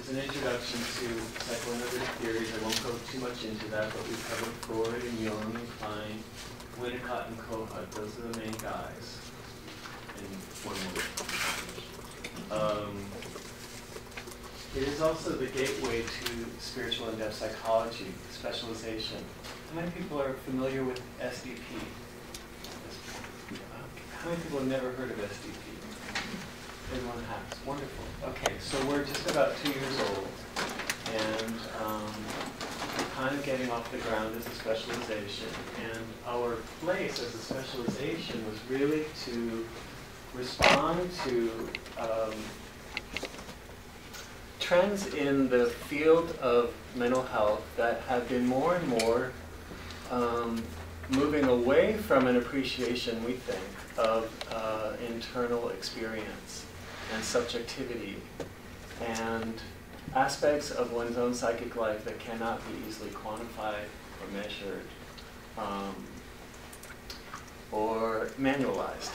is an introduction to psychoanalytic theories. I won't go too much into that, but we covered Freud and Jung and Klein, Winnicott and Kohut. Those are the main guys in one word. It is also the gateway to spiritual in-depth psychology, specialization. How many people are familiar with SDP? How many people have never heard of SDP? Everyone has. Wonderful. Okay, so we're just about 2 years old, and we're kind of getting off the ground as a specialization. And our place as a specialization was really to respond to trends in the field of mental health that have been more and more moving away from an appreciation, we think, of internal experience and subjectivity and aspects of one's own psychic life that cannot be easily quantified or measured or manualized.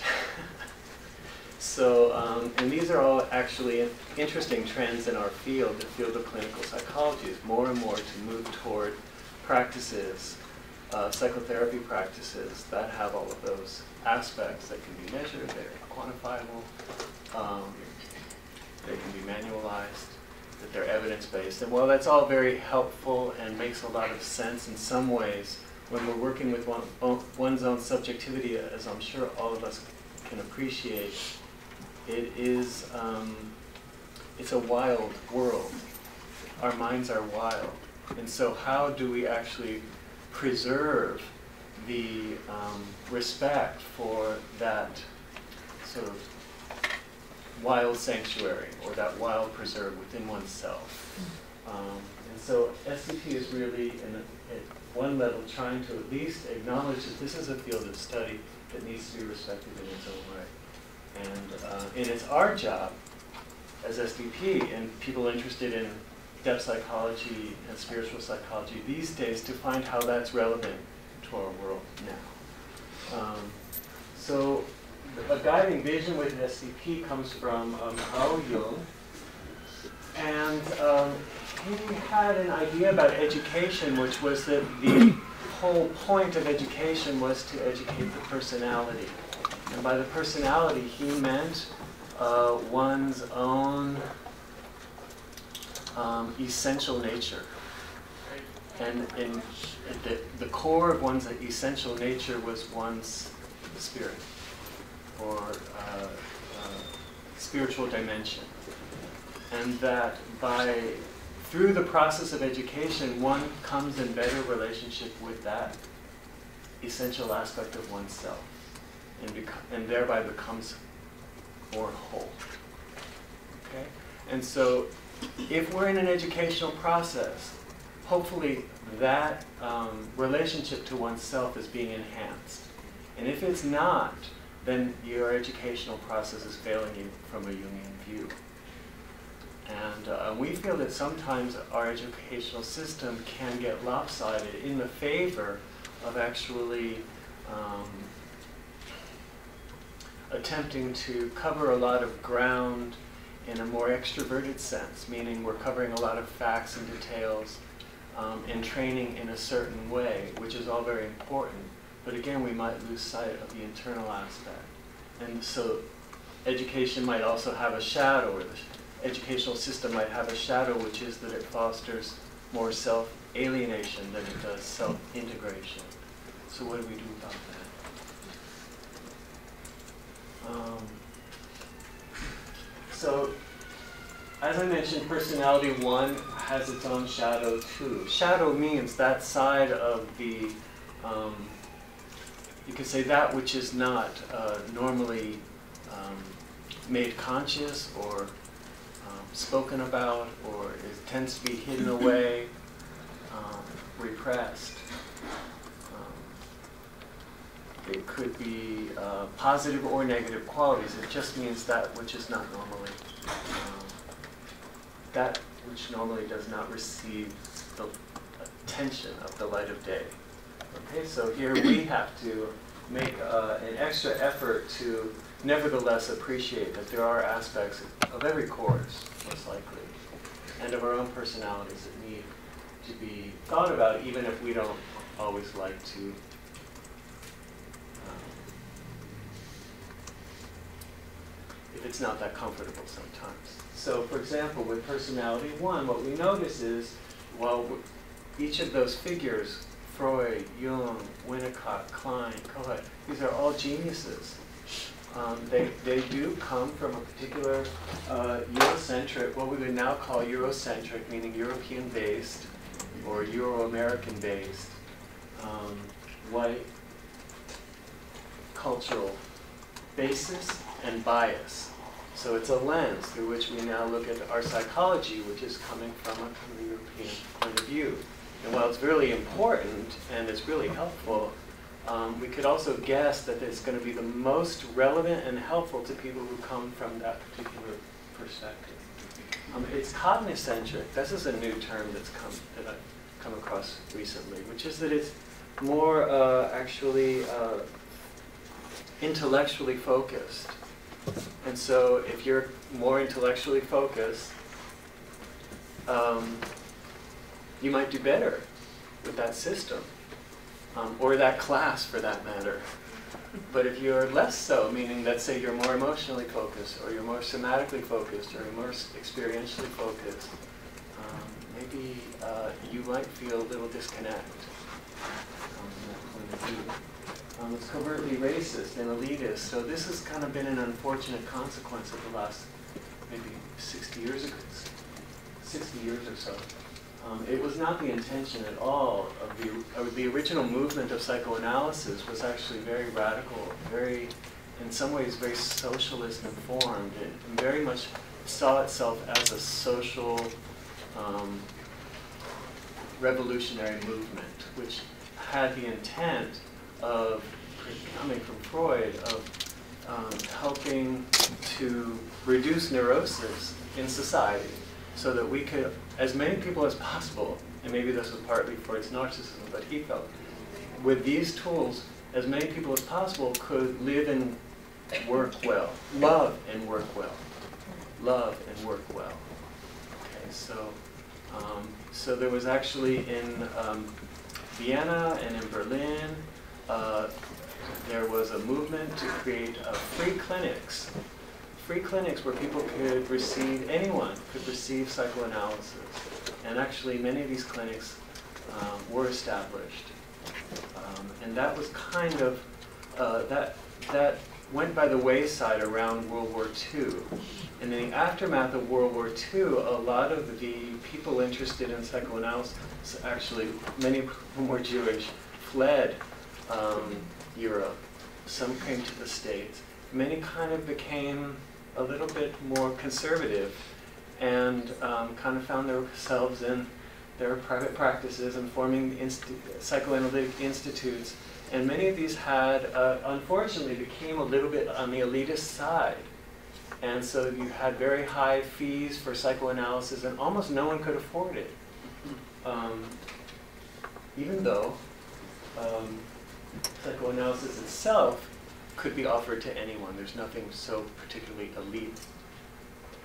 So, and these are all actually interesting trends in our field. The field of clinical psychology is more and more to move toward practices, psychotherapy practices that have all of those aspects that can be measured, they're quantifiable, they can be manualized, that they're evidence-based. And while that's all very helpful and makes a lot of sense in some ways, when we're working with one's own subjectivity, as I'm sure all of us can appreciate, it is, it's a wild world. Our minds are wild. And so how do we actually preserve the respect for that sort of wild sanctuary or that wild preserve within oneself? And so SDP is really, at one level, trying to at least acknowledge that this is a field of study that needs to be respected in its own right. And it's our job as SDP and people interested in depth psychology and spiritual psychology these days to find how that's relevant to our world now. So a guiding vision with SDP comes from Carl Jung, and he had an idea about education, which was that the whole point of education was to educate the personality. And by the personality, he meant one's own essential nature. And at the core of one's essential nature was one's spirit, or spiritual dimension. And that through the process of education, one comes in better relationship with that essential aspect of oneself, and thereby becomes more whole. Okay? And so if we're in an educational process, hopefully that relationship to oneself is being enhanced. And if it's not, then your educational process is failing you from a Jungian view. And we feel that sometimes our educational system can get lopsided in the favor of actually attempting to cover a lot of ground in a more extroverted sense, meaning we're covering a lot of facts and details and training in a certain way, which is all very important. But again, we might lose sight of the internal aspect. And so education might also have a shadow, or the educational system might have a shadow, which is that it fosters more self-alienation than it does self-integration. So what do we do about that? So, as I mentioned, personality 1 has its own shadow too. Shadow means that side of the, you could say that which is not normally made conscious or spoken about, or tends to be hidden away, repressed. It could be positive or negative qualities. It just means that which is not normally, that which normally does not receive the attention of the light of day. Okay, so here we have to make an extra effort to nevertheless appreciate that there are aspects of every course, most likely, and of our own personalities that need to be thought about, even if we don't always like to if it's not that comfortable sometimes. So for example, with personality 1, what we notice is, well, each of those figures, Freud, Jung, Winnicott, Klein, Kohut, these are all geniuses. They do come from a particular Eurocentric, what we would now call Eurocentric, meaning European-based or Euro-American-based, white cultural basis and bias. So it's a lens through which we now look at our psychology, which is coming from a kind of European point of view. And while it's really important and it's really helpful, we could also guess that it's going to be the most relevant and helpful to people who come from that particular perspective. It's cognicentric. This is a new term that I've come across recently, which is that it's more actually intellectually focused. And so if you're more intellectually focused, you might do better with that system, or that class for that matter. But if you're less so, meaning that say you're more emotionally focused, or you're more somatically focused, or you're more experientially focused, maybe you might feel a little disconnect from that point of view. It's covertly racist and elitist, so this has kind of been an unfortunate consequence of the last maybe 60 years ago, 60 years or so. It was not the intention at all of the original movement of psychoanalysis was actually very radical, very, in some ways, very socialist informed, and very much saw itself as a social revolutionary movement, which had the intent of, coming from Freud, of helping to reduce neurosis in society so that we could, as many people as possible, and maybe this was partly Freud's narcissism, but he felt, with these tools, as many people as possible could live and work well, love and work well, love and work well. Okay, so there was actually in Vienna and in Berlin, there was a movement to create free clinics where people could receive, anyone could receive psychoanalysis. And actually many of these clinics were established. And that was kind of, that went by the wayside around World War II. And in the aftermath of World War II, a lot of the people interested in psychoanalysis, actually many of whom were Jewish, fled Europe. Some came to the States. Many kind of became a little bit more conservative and kind of found themselves in their private practices and forming psychoanalytic institutes. And many of these had, unfortunately, became a little bit on the elitist side. And so you had very high fees for psychoanalysis, and almost no one could afford it. Even though psychoanalysis itself could be offered to anyone. There's nothing so particularly elite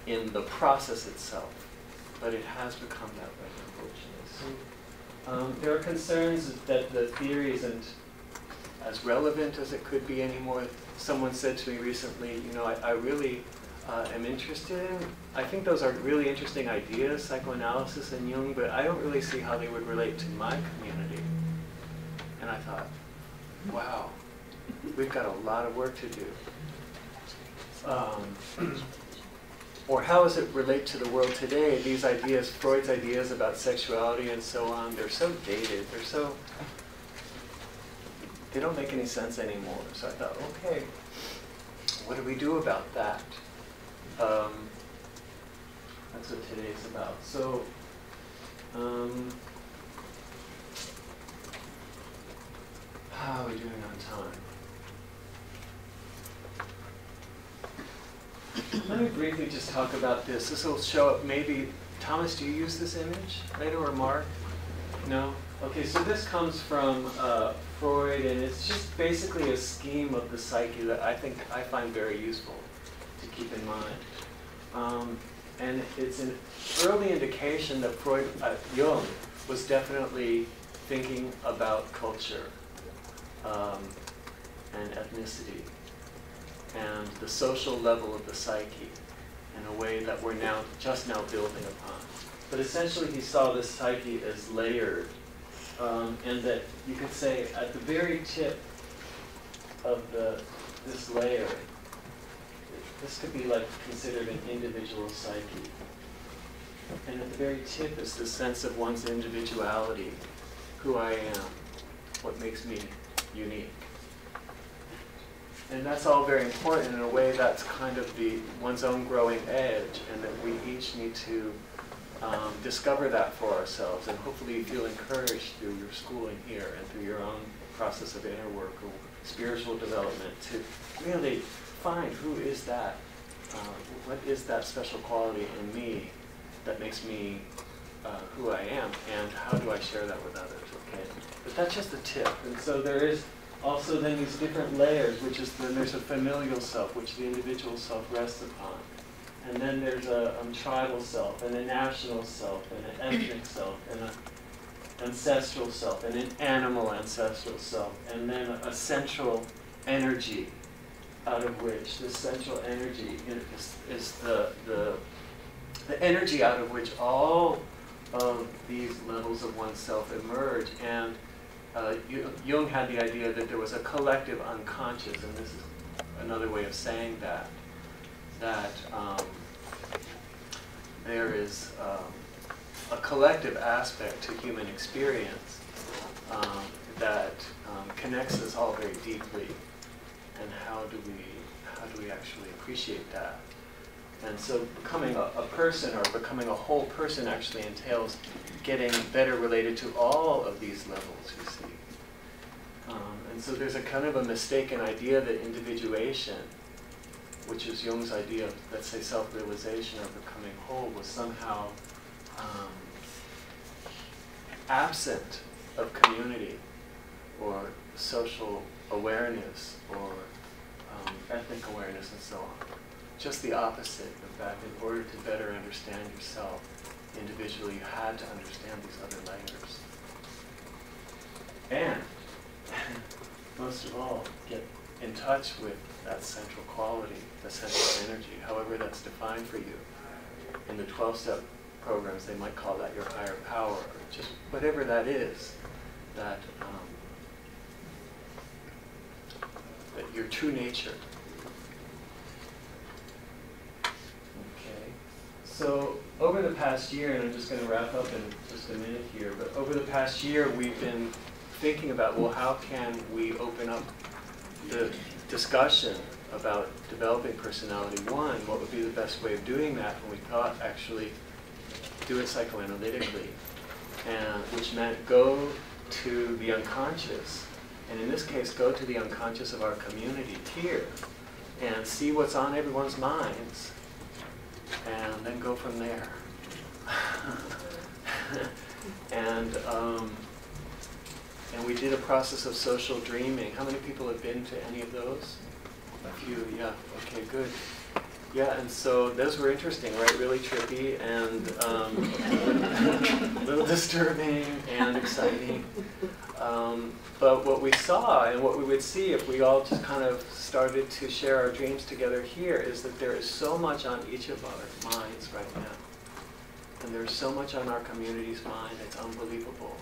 in the process itself, but it has become that way, unfortunately. So there are concerns that the theory isn't as relevant as it could be anymore. Someone said to me recently, you know, I really am interested in, I think those are really interesting ideas, psychoanalysis and Jung, but I don't really see how they would relate to my community. And I thought, wow, we've got a lot of work to do. Or how does it relate to the world today? These ideas, Freud's ideas about sexuality and so on, they're so dated, they don't make any sense anymore. So I thought, okay, what do we do about that? That's what today's about. So, how are we doing on time? Let me briefly just talk about this. This will show up maybe, Thomas, do you use this image later, or Mark? No? Okay, so this comes from Freud, and it's just basically a scheme of the psyche that I find very useful to keep in mind. And it's an early indication that Jung was definitely thinking about culture and ethnicity and the social level of the psyche in a way that we're just now building upon. But essentially he saw this psyche as layered, and that you could say at the very tip of this layer, this could be like considered an individual psyche. And at the very tip is the sense of one's individuality, who I am, what makes me unique. And that's all very important. In a way, that's kind of one's own growing edge, and that we each need to discover that for ourselves. And hopefully you feel encouraged through your schooling here and through your own process of inner work or spiritual development to really find who is that, what is that special quality in me that makes me who I am, and how do I share that with others, okay? But that's just the tip. And so there is also then these different layers, which is then there's a familial self, which the individual self rests upon. And then there's a tribal self, and a national self, and an ethnic self, and an ancestral self, and an animal ancestral self, and then a central energy out of which, this central energy is the energy out of which all of these levels of oneself emerge. And Jung had the idea that there was a collective unconscious, and this is another way of saying that there is a collective aspect to human experience that connects us all very deeply. And how do we actually appreciate that? And so becoming a person, or becoming a whole person, actually entails getting better related to all of these levels, you see. And so there's a kind of a mistaken idea that individuation, which is Jung's idea of, let's say, self-realization or becoming whole, was somehow absent of community or social awareness or ethnic awareness and so on. Just the opposite. In fact, in order to better understand yourself individually, you had to understand these other layers. And most of all, get in touch with that central quality, the central energy, however that's defined for you. In the 12-step programs, they might call that your higher power, or just whatever that is, that your true nature. Okay. So over the past year, and I'm just going to wrap up in just a minute here, but over the past year we've been thinking about, well, how can we open up the discussion about developing personality? One, what would be the best way of doing that? And we thought actually do it psychoanalytically, and which meant go to the unconscious, and in this case go to the unconscious of our community here and see what's on everyone's minds, and then go from there. And we did a process of social dreaming. How many people have been to any of those? A few, yeah. Okay, good. Yeah, and so those were interesting, right? Really trippy and a little disturbing and exciting. But what we saw, and what we would see if we all just kind of started to share our dreams together here, is that there is so much on each of our minds right now. And there's so much on our community's mind, it's unbelievable.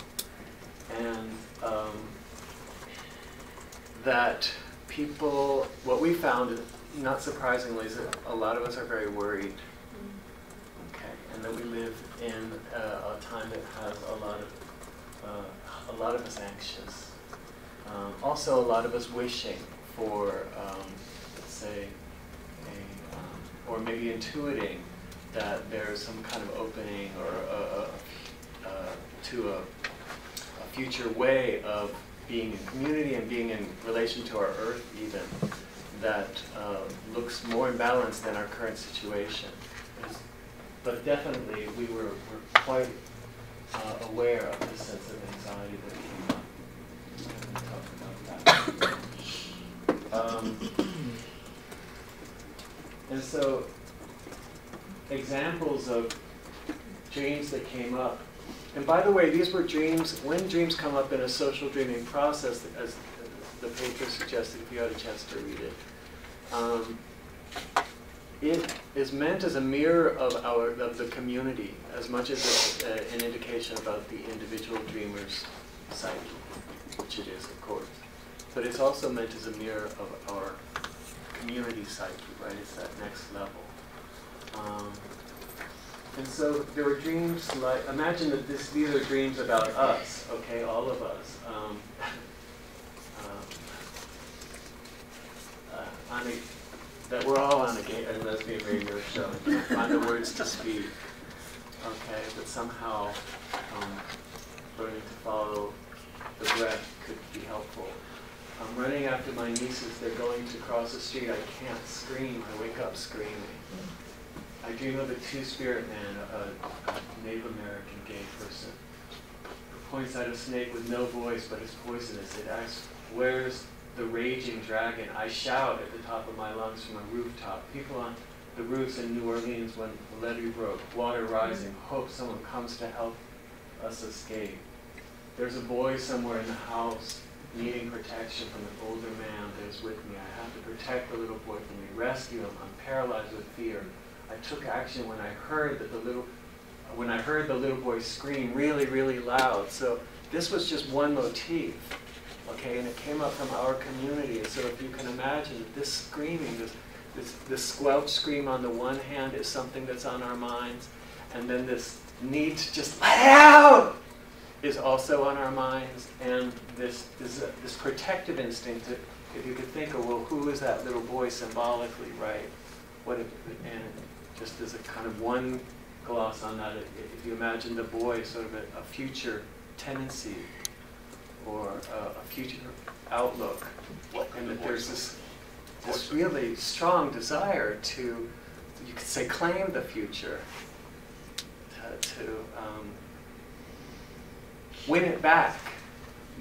And that people, what we found, not surprisingly, is that a lot of us are very worried. Okay, and that we live in a time that has a lot of us anxious. Also, a lot of us wishing for, let's say, or maybe intuiting that there's some kind of opening or to a future way of being in community and being in relation to our earth even, that looks more in balance than our current situation. But definitely we were quite aware of the sense of anxiety that came up. And we talked about that. And so examples of dreams that came up. And by the way, these were dreams, when dreams come up in a social dreaming process, as the paper suggested, if you had a chance to read it, it is meant as a mirror of the community, as much as it's an indication about the individual dreamer's psyche, which it is, of course. But it's also meant as a mirror of our community psyche, right? It's that next level. And so there were dreams like, imagine that these are dreams about us, okay, all of us. That we're all on a gay and lesbian radio show and can't find the words to speak, okay, but somehow learning to follow the breath could be helpful. I'm running after my nieces, they're going to cross the street, I can't scream, I wake up screaming. I dream of a two-spirit man, a Native American gay person, who points at a snake with no voice but is poisonous. It asks, "Where's the raging dragon?" I shout at the top of my lungs from a rooftop. People on the roofs in New Orleans when the levee broke, water rising, hope someone comes to help us escape. There's a boy somewhere in the house needing protection from an older man that is with me. I have to protect the little boy from me, rescue him. I'm paralyzed with fear. I took action when I heard that the little boy scream really, really loud. So this was just one motif, okay, and it came up from our community. And so if you can imagine this screaming, this squelch scream on the one hand is something that's on our minds, and then this need to just let it out is also on our minds, and this protective instinct. If you could think of, well, who is that little boy symbolically, right? And just as a kind of one gloss on that, if you imagine the boy sort of a future tendency or a future outlook, and that there's this really strong desire to, you could say, claim the future, to win it back,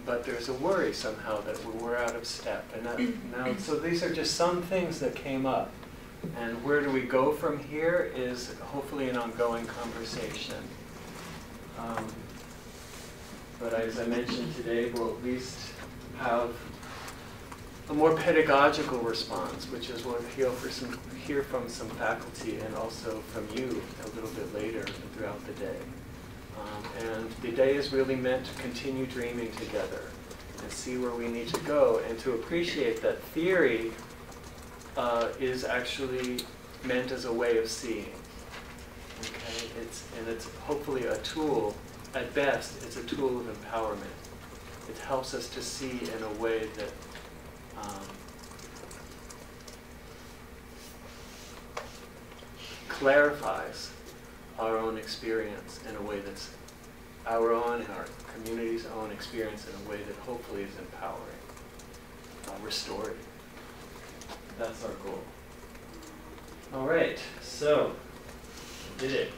but there's a worry somehow that we're out of step. And so these are just some things that came up. And where do we go from here is hopefully an ongoing conversation. But as I mentioned today, we'll at least have a more pedagogical response, which is we'll hear from some faculty and also from you a little bit later throughout the day. And the day is really meant to continue dreaming together and see where we need to go, and to appreciate that theory is actually meant as a way of seeing. Okay, it's hopefully a tool. At best, it's a tool of empowerment. It helps us to see in a way that clarifies our own experience in a way that's our own and our community's own experience in a way that hopefully is empowering, restorative. That's our goal. All right, so did it.